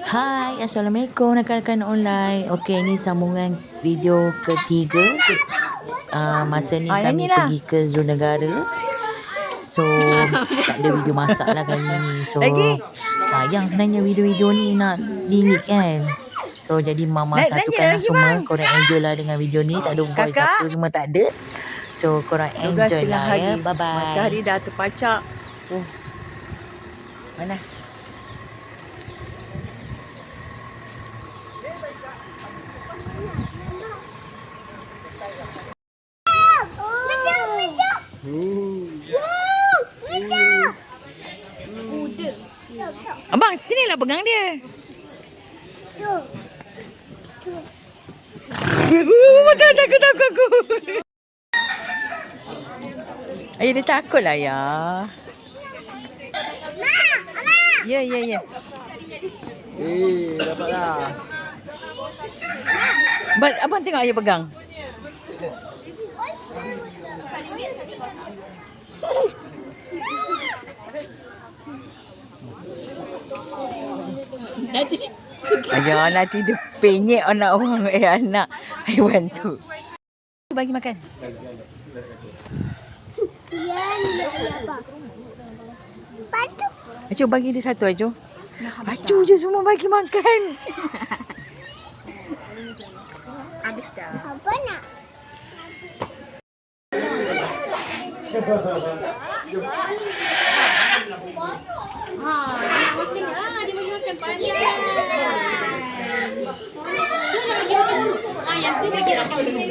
Hai, Assalamualaikum rakan-rakan online. Okey, ni sambungan video ketiga. Masa ni kami pergi ke Zoo Negara. So, tak ada video masak lah kali ni. So, sayang sebenarnya video-video ni nak limit kan. So, jadi mama satukan lah semua. Korang enjoy lah dengan video ni. Tak ada voice apa semua tak ada. So, korang enjoy lah ya. Bye-bye. Matahari dah terpacak. Oh, panas. Abang, sinilah pegang dia. Takut aku. Ayah dia takut lah ya. Ya. Dapatlah. Abang tengok ayah pegang. Ayah nanti dia penyek anak orang. Anak haiwan tu. Bagi makan. Acu bagi dia satu Acu. Acu je semua bagi makan. Habis dah. Apa nak? Dia bagi makan pandai. Dia bagi makan. Yang tu bagi makan dulu.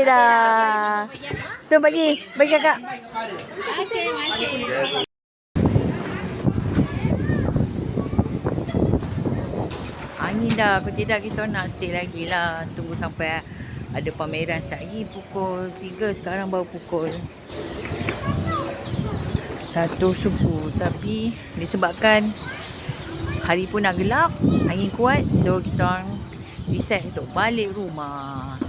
Dah. Tu bagi kakak. Okey. Angin dah. Kalau tidak kita nak stay lagi lah. Tunggu sampai ada pameran. Lagi pukul 3. Sekarang baru pukul 1 subuh. Tapi disebabkan hari pun nak gelap, angin kuat, so kita decide untuk balik rumah.